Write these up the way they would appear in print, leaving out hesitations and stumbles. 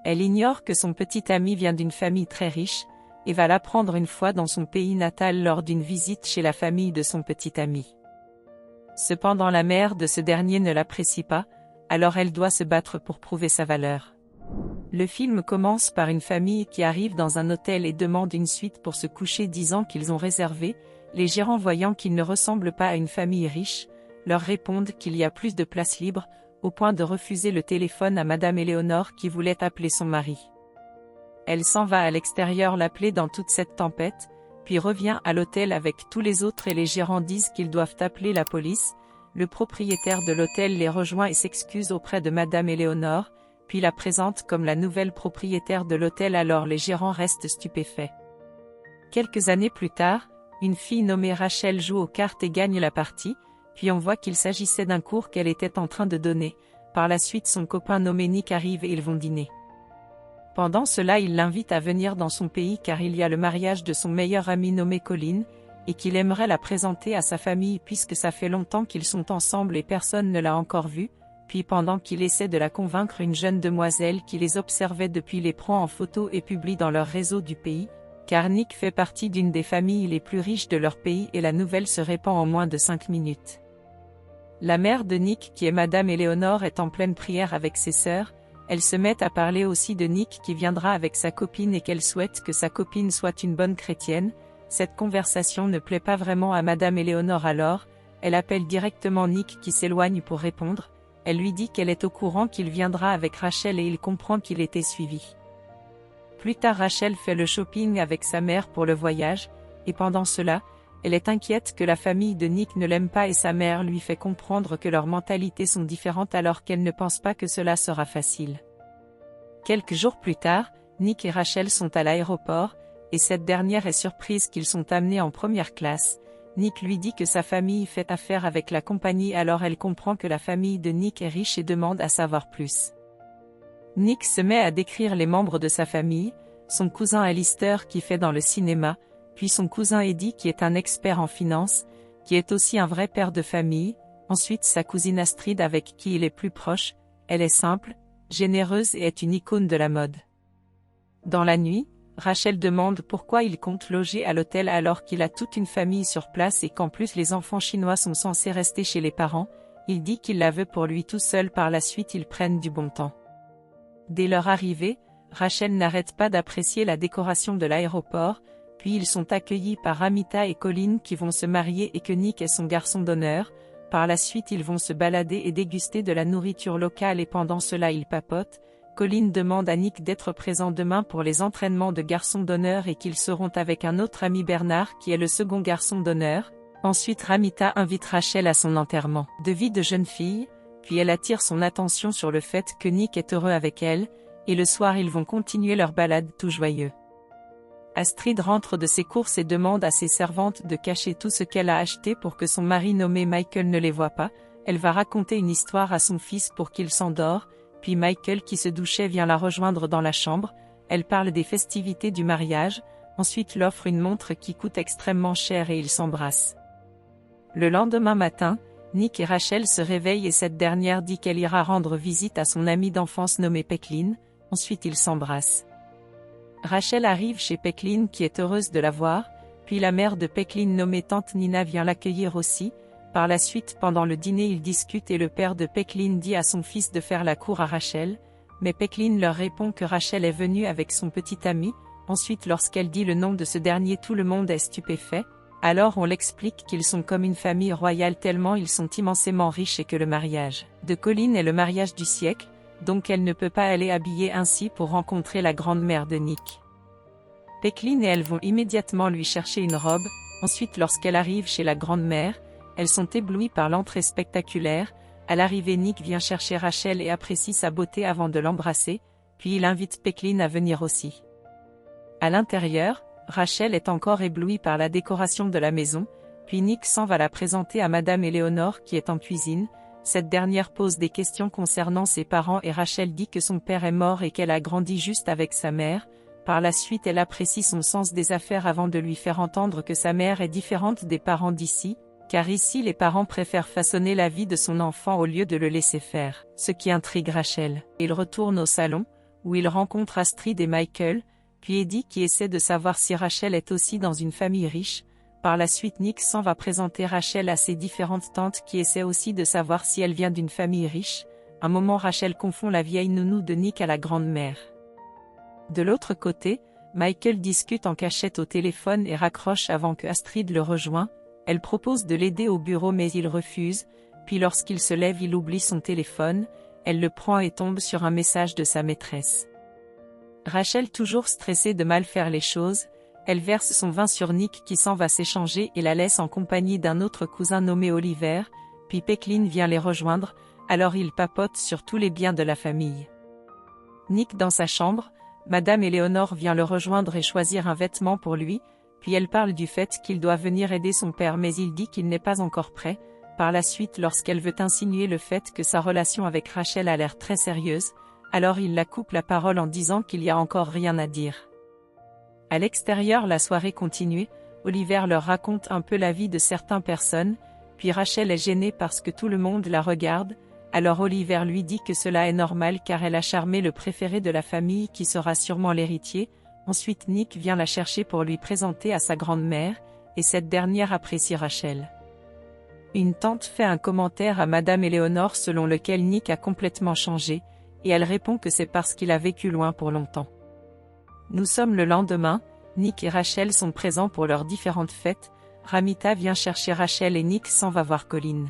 Elle ignore que son petit ami vient d'une famille très riche, et va l'apprendre une fois dans son pays natal lors d'une visite chez la famille de son petit ami. Cependant la mère de ce dernier ne l'apprécie pas, alors elle doit se battre pour prouver sa valeur. Le film commence par une famille qui arrive dans un hôtel et demande une suite pour se coucher disant qu'ils ont réservé. Les gérants voyant qu'ils ne ressemblent pas à une famille riche, leur répondent qu'il y a plus de places libres, au point de refuser le téléphone à Madame Éléonore qui voulait appeler son mari. Elle s'en va à l'extérieur l'appeler dans toute cette tempête, puis revient à l'hôtel avec tous les autres et les gérants disent qu'ils doivent appeler la police. Le propriétaire de l'hôtel les rejoint et s'excuse auprès de Madame Éléonore, puis la présente comme la nouvelle propriétaire de l'hôtel alors les gérants restent stupéfaits. Quelques années plus tard, une fille nommée Rachel joue aux cartes et gagne la partie, puis on voit qu'il s'agissait d'un cours qu'elle était en train de donner. Par la suite son copain nommé Nick arrive et ils vont dîner. Pendant cela il l'invite à venir dans son pays car il y a le mariage de son meilleur ami nommé Colin, et qu'il aimerait la présenter à sa famille puisque ça fait longtemps qu'ils sont ensemble et personne ne l'a encore vue. Puis pendant qu'il essaie de la convaincre une jeune demoiselle qui les observait depuis les prend en photo et publie dans leur réseau du pays, car Nick fait partie d'une des familles les plus riches de leur pays et la nouvelle se répand en moins de 5 minutes. La mère de Nick qui est Madame Éléonore est en pleine prière avec ses sœurs, elles se mettent à parler aussi de Nick qui viendra avec sa copine et qu'elle souhaite que sa copine soit une bonne chrétienne. Cette conversation ne plaît pas vraiment à Madame Éléonore alors, elle appelle directement Nick qui s'éloigne pour répondre. Elle lui dit qu'elle est au courant qu'il viendra avec Rachel et il comprend qu'il était suivi. Plus tard Rachel fait le shopping avec sa mère pour le voyage, et pendant cela, elle est inquiète que la famille de Nick ne l'aime pas et sa mère lui fait comprendre que leurs mentalités sont différentes alors qu'elle ne pense pas que cela sera facile. Quelques jours plus tard, Nick et Rachel sont à l'aéroport, et cette dernière est surprise qu'ils sont amenés en première classe. Nick lui dit que sa famille fait affaire avec la compagnie alors elle comprend que la famille de Nick est riche et demande à savoir plus. Nick se met à décrire les membres de sa famille, son cousin Alistair qui fait dans le cinéma, puis son cousin Eddie qui est un expert en finance, qui est aussi un vrai père de famille, ensuite sa cousine Astrid avec qui il est plus proche, elle est simple, généreuse et est une icône de la mode. Dans la nuit, Rachel demande pourquoi il compte loger à l'hôtel alors qu'il a toute une famille sur place et qu'en plus les enfants chinois sont censés rester chez les parents. Il dit qu'il la veut pour lui tout seul. Par la suite ils prennent du bon temps. Dès leur arrivée, Rachel n'arrête pas d'apprécier la décoration de l'aéroport, puis ils sont accueillis par Ramita et Colin qui vont se marier et que Nick est son garçon d'honneur. Par la suite ils vont se balader et déguster de la nourriture locale et pendant cela ils papotent. Colin demande à Nick d'être présent demain pour les entraînements de garçon d'honneur et qu'ils seront avec un autre ami Bernard qui est le second garçon d'honneur. Ensuite Ramita invite Rachel à son enterrement de vie de jeune fille, puis elle attire son attention sur le fait que Nick est heureux avec elle, et le soir ils vont continuer leur balade tout joyeux. Astrid rentre de ses courses et demande à ses servantes de cacher tout ce qu'elle a acheté pour que son mari nommé Michael ne les voie pas. Elle va raconter une histoire à son fils pour qu'il s'endort. Puis Michael qui se douchait vient la rejoindre dans la chambre, elle parle des festivités du mariage, ensuite l'offre une montre qui coûte extrêmement cher et ils s'embrassent. Le lendemain matin, Nick et Rachel se réveillent et cette dernière dit qu'elle ira rendre visite à son amie d'enfance nommée Pecklin, ensuite ils s'embrassent. Rachel arrive chez Pecklin qui est heureuse de la voir, puis la mère de Pecklin nommée Tante Nina vient l'accueillir aussi. Par la suite pendant le dîner ils discutent et le père de Pecklin dit à son fils de faire la cour à Rachel, mais Pecklin leur répond que Rachel est venue avec son petit ami. Ensuite lorsqu'elle dit le nom de ce dernier tout le monde est stupéfait, alors on l'explique qu'ils sont comme une famille royale tellement ils sont immensément riches et que le mariage de Colin est le mariage du siècle, donc elle ne peut pas aller habillée ainsi pour rencontrer la grand-mère de Nick. Pecklin et elle vont immédiatement lui chercher une robe, ensuite lorsqu'elle arrive chez la grand-mère, elles sont éblouies par l'entrée spectaculaire. À l'arrivée Nick vient chercher Rachel et apprécie sa beauté avant de l'embrasser, puis il invite Pecklin à venir aussi. À l'intérieur, Rachel est encore éblouie par la décoration de la maison, puis Nick s'en va la présenter à Madame Éléonore qui est en cuisine. Cette dernière pose des questions concernant ses parents et Rachel dit que son père est mort et qu'elle a grandi juste avec sa mère. Par la suite elle apprécie son sens des affaires avant de lui faire entendre que sa mère est différente des parents d'ici, car ici les parents préfèrent façonner la vie de son enfant au lieu de le laisser faire, ce qui intrigue Rachel. Ils retournent au salon, où il rencontre Astrid et Michael, puis Eddie qui essaie de savoir si Rachel est aussi dans une famille riche. Par la suite Nick s'en va présenter Rachel à ses différentes tantes qui essaient aussi de savoir si elle vient d'une famille riche. Un moment Rachel confond la vieille nounou de Nick à la grand-mère. De l'autre côté, Michael discute en cachette au téléphone et raccroche avant que Astrid le rejoigne. Elle propose de l'aider au bureau mais il refuse, puis lorsqu'il se lève il oublie son téléphone, elle le prend et tombe sur un message de sa maîtresse. Rachel toujours stressée de mal faire les choses, elle verse son vin sur Nick qui s'en va s'échanger et la laisse en compagnie d'un autre cousin nommé Oliver, puis Peklin vient les rejoindre, alors ils papotent sur tous les biens de la famille. Nick dans sa chambre, Madame Eleanor vient le rejoindre et choisir un vêtement pour lui, puis elle parle du fait qu'il doit venir aider son père mais il dit qu'il n'est pas encore prêt. Par la suite lorsqu'elle veut insinuer le fait que sa relation avec Rachel a l'air très sérieuse, alors il la coupe la parole en disant qu'il y a encore rien à dire. À l'extérieur la soirée continue, Oliver leur raconte un peu la vie de certaines personnes, puis Rachel est gênée parce que tout le monde la regarde, alors Oliver lui dit que cela est normal car elle a charmé le préféré de la famille qui sera sûrement l'héritier. Ensuite Nick vient la chercher pour lui présenter à sa grand-mère, et cette dernière apprécie Rachel. Une tante fait un commentaire à Madame Eleanor selon lequel Nick a complètement changé, et elle répond que c'est parce qu'il a vécu loin pour longtemps. Nous sommes le lendemain, Nick et Rachel sont présents pour leurs différentes fêtes, Ramita vient chercher Rachel et Nick s'en va voir Colin.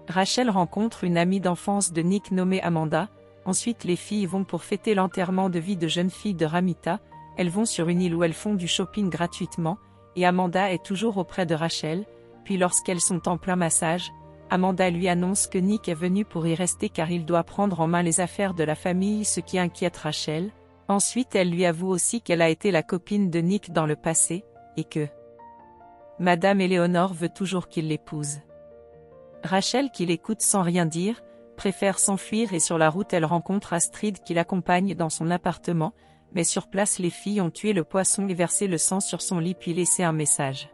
Rachel rencontre une amie d'enfance de Nick nommée Amanda, ensuite les filles vont pour fêter l'enterrement de vie de jeune fille de Ramita, elles vont sur une île où elles font du shopping gratuitement, et Amanda est toujours auprès de Rachel, puis lorsqu'elles sont en plein massage, Amanda lui annonce que Nick est venu pour y rester car il doit prendre en main les affaires de la famille ce qui inquiète Rachel. Ensuite elle lui avoue aussi qu'elle a été la copine de Nick dans le passé, et que Madame Eleanor veut toujours qu'il l'épouse. Rachel qui l'écoute sans rien dire, préfère s'enfuir et sur la route elle rencontre Astrid qui l'accompagne dans son appartement, mais sur place les filles ont tué le poisson et versé le sang sur son lit puis laissé un message.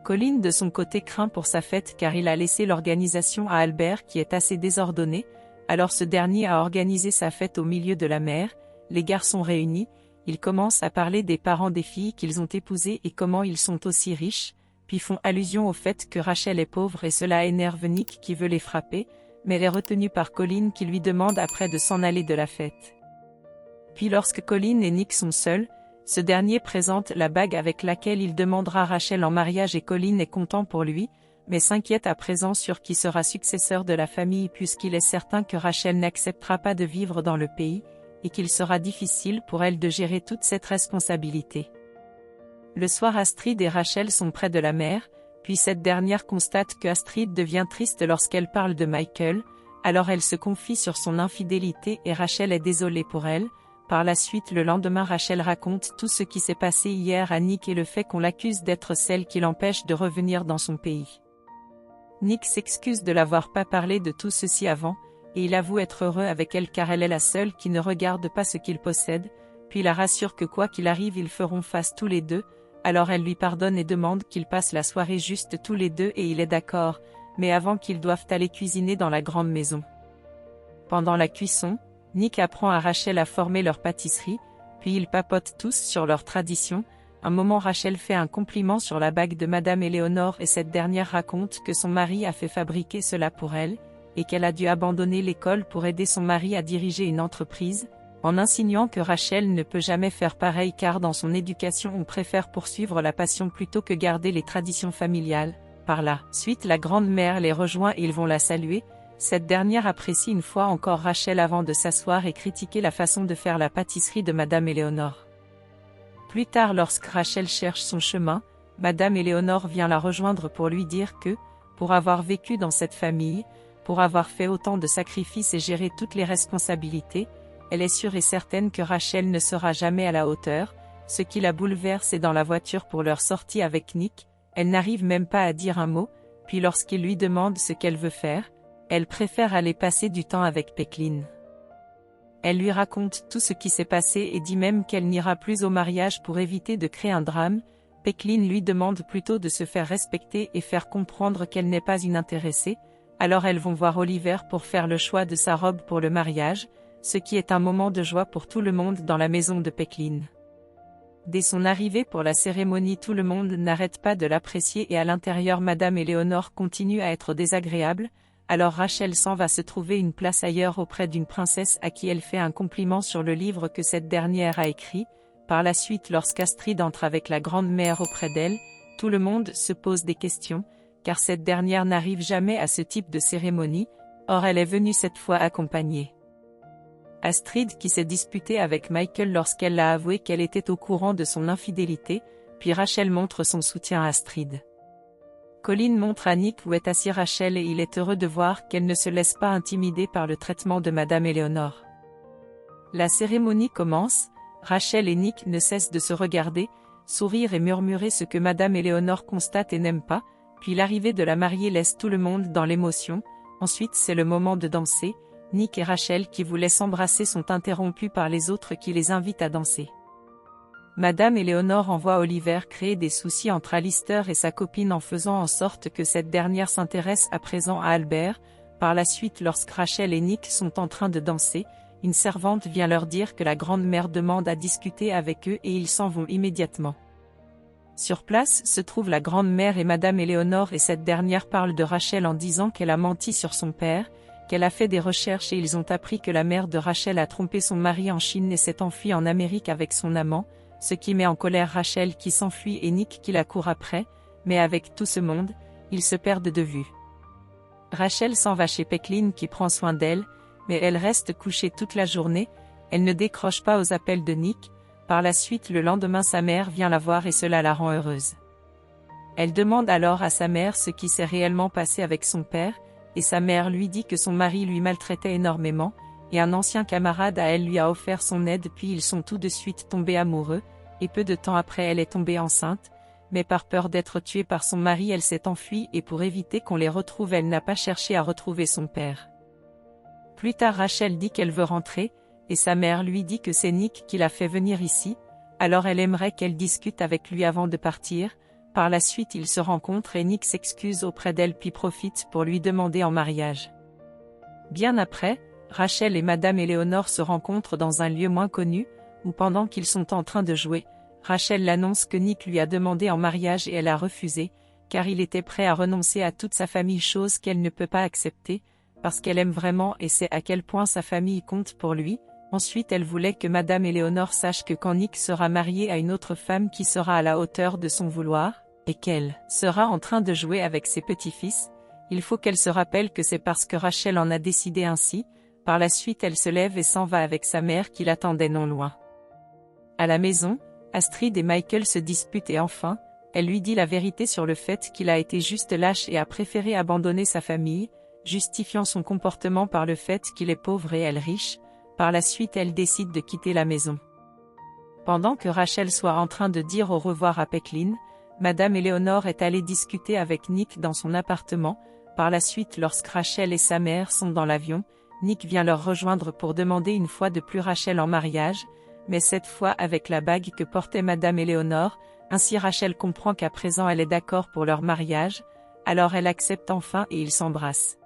Colin de son côté craint pour sa fête car il a laissé l'organisation à Albert qui est assez désordonné, alors ce dernier a organisé sa fête au milieu de la mer, les garçons réunis, ils commencent à parler des parents des filles qu'ils ont épousées et comment ils sont aussi riches, puis font allusion au fait que Rachel est pauvre et cela énerve Nick qui veut les frapper, mais elle est retenue par Colin qui lui demande après de s'en aller de la fête. Puis lorsque Colin et Nick sont seuls, ce dernier présente la bague avec laquelle il demandera Rachel en mariage et Colin est content pour lui, mais s'inquiète à présent sur qui sera successeur de la famille puisqu'il est certain que Rachel n'acceptera pas de vivre dans le pays, et qu'il sera difficile pour elle de gérer toute cette responsabilité. Le soir Astrid et Rachel sont près de la mer, puis cette dernière constate que Astrid devient triste lorsqu'elle parle de Michael, alors elle se confie sur son infidélité et Rachel est désolée pour elle. Par la suite le lendemain Rachel raconte tout ce qui s'est passé hier à Nick et le fait qu'on l'accuse d'être celle qui l'empêche de revenir dans son pays. Nick s'excuse de l'avoir pas parlé de tout ceci avant, et il avoue être heureux avec elle car elle est la seule qui ne regarde pas ce qu'il possède, puis la rassure que quoi qu'il arrive ils feront face tous les deux, alors elle lui pardonne et demande qu'ils passent la soirée juste tous les deux et il est d'accord, mais avant qu'ils doivent aller cuisiner dans la grande maison. Pendant la cuisson, Nick apprend à Rachel à former leur pâtisserie, puis ils papotent tous sur leurs traditions. Un moment Rachel fait un compliment sur la bague de Madame Eleanor et cette dernière raconte que son mari a fait fabriquer cela pour elle, et qu'elle a dû abandonner l'école pour aider son mari à diriger une entreprise, en insinuant que Rachel ne peut jamais faire pareil car dans son éducation on préfère poursuivre la passion plutôt que garder les traditions familiales. Par la suite la grand-mère les rejoint et ils vont la saluer. Cette dernière apprécie une fois encore Rachel avant de s'asseoir et critiquer la façon de faire la pâtisserie de Madame Eleanor. Plus tard lorsque Rachel cherche son chemin, Madame Eleanor vient la rejoindre pour lui dire que, pour avoir vécu dans cette famille, pour avoir fait autant de sacrifices et gérer toutes les responsabilités, elle est sûre et certaine que Rachel ne sera jamais à la hauteur. Ce qui la bouleverse est dans la voiture pour leur sortie avec Nick, elle n'arrive même pas à dire un mot, puis lorsqu'il lui demande ce qu'elle veut faire, elle préfère aller passer du temps avec Peklin. Elle lui raconte tout ce qui s'est passé et dit même qu'elle n'ira plus au mariage pour éviter de créer un drame. Peklin lui demande plutôt de se faire respecter et faire comprendre qu'elle n'est pas une intéressée, alors elles vont voir Oliver pour faire le choix de sa robe pour le mariage. ce qui est un moment de joie pour tout le monde dans la maison de Peklin. Dès son arrivée pour la cérémonie, tout le monde n'arrête pas de l'apprécier et à l'intérieur Madame Éléonore continue à être désagréable, alors Rachel s'en va se trouver une place ailleurs auprès d'une princesse à qui elle fait un compliment sur le livre que cette dernière a écrit. Par la suite, lorsqu'Astrid entre avec la grande-mère auprès d'elle, tout le monde se pose des questions, car cette dernière n'arrive jamais à ce type de cérémonie, or elle est venue cette fois accompagnée. Astrid qui s'est disputée avec Michael lorsqu'elle l'a avoué qu'elle était au courant de son infidélité, puis Rachel montre son soutien à Astrid. Colin montre à Nick où est assis Rachel et il est heureux de voir qu'elle ne se laisse pas intimider par le traitement de Madame Éléonore. La cérémonie commence, Rachel et Nick ne cessent de se regarder, sourire et murmurer ce que Madame Éléonore constate et n'aime pas, puis l'arrivée de la mariée laisse tout le monde dans l'émotion, ensuite c'est le moment de danser. Nick et Rachel qui voulaient s'embrasser sont interrompus par les autres qui les invitent à danser. Madame Éléonore envoie Oliver créer des soucis entre Alistair et sa copine en faisant en sorte que cette dernière s'intéresse à présent à Albert. Par la suite, lorsque Rachel et Nick sont en train de danser, une servante vient leur dire que la grand-mère demande à discuter avec eux et ils s'en vont immédiatement. Sur place se trouve la grand-mère et Madame Éléonore et cette dernière parle de Rachel en disant qu'elle a menti sur son père, qu'elle a fait des recherches et ils ont appris que la mère de Rachel a trompé son mari en Chine et s'est enfuie en Amérique avec son amant, ce qui met en colère Rachel qui s'enfuit et Nick qui la court après, mais avec tout ce monde, ils se perdent de vue. Rachel s'en va chez Peklin qui prend soin d'elle, mais elle reste couchée toute la journée, elle ne décroche pas aux appels de Nick, par la suite le lendemain sa mère vient la voir et cela la rend heureuse. Elle demande alors à sa mère ce qui s'est réellement passé avec son père, et sa mère lui dit que son mari lui maltraitait énormément, et un ancien camarade à elle lui a offert son aide puis ils sont tout de suite tombés amoureux, et peu de temps après elle est tombée enceinte, mais par peur d'être tuée par son mari elle s'est enfuie et pour éviter qu'on les retrouve elle n'a pas cherché à retrouver son père. Plus tard Rachel dit qu'elle veut rentrer, et sa mère lui dit que c'est Nick qui l'a fait venir ici, alors elle aimerait qu'elle discute avec lui avant de partir. Par la suite ils se rencontrent et Nick s'excuse auprès d'elle puis profite pour lui demander en mariage. Bien après, Rachel et Madame Éléonore se rencontrent dans un lieu moins connu, où pendant qu'ils sont en train de jouer, Rachel l'annonce que Nick lui a demandé en mariage et elle a refusé, car il était prêt à renoncer à toute sa famille chose qu'elle ne peut pas accepter, parce qu'elle aime vraiment et sait à quel point sa famille compte pour lui. Ensuite elle voulait que Madame Éléonore sache que quand Nick sera marié à une autre femme qui sera à la hauteur de son vouloir, et qu'elle sera en train de jouer avec ses petits-fils, il faut qu'elle se rappelle que c'est parce que Rachel en a décidé ainsi. Par la suite elle se lève et s'en va avec sa mère qui l'attendait non loin. À la maison, Astrid et Michael se disputent et enfin, elle lui dit la vérité sur le fait qu'il a été juste lâche et a préféré abandonner sa famille, justifiant son comportement par le fait qu'il est pauvre et elle riche. Par la suite elle décide de quitter la maison. Pendant que Rachel soit en train de dire au revoir à Peklin, Madame Éléonore est allée discuter avec Nick dans son appartement. Par la suite lorsque Rachel et sa mère sont dans l'avion, Nick vient leur rejoindre pour demander une fois de plus Rachel en mariage, mais cette fois avec la bague que portait Madame Éléonore, ainsi Rachel comprend qu'à présent elle est d'accord pour leur mariage, alors elle accepte enfin et ils s'embrassent.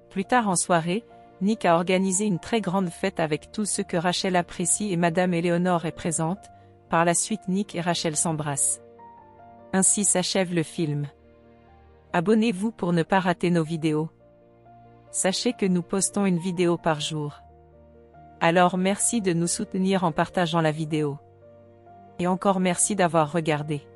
Plus tard en soirée, Nick a organisé une très grande fête avec tous ceux que Rachel apprécie et Madame Éléonore est présente. Par la suite Nick et Rachel s'embrassent. Ainsi s'achève le film. Abonnez-vous pour ne pas rater nos vidéos. Sachez que nous postons une vidéo par jour. Alors merci de nous soutenir en partageant la vidéo. Et encore merci d'avoir regardé.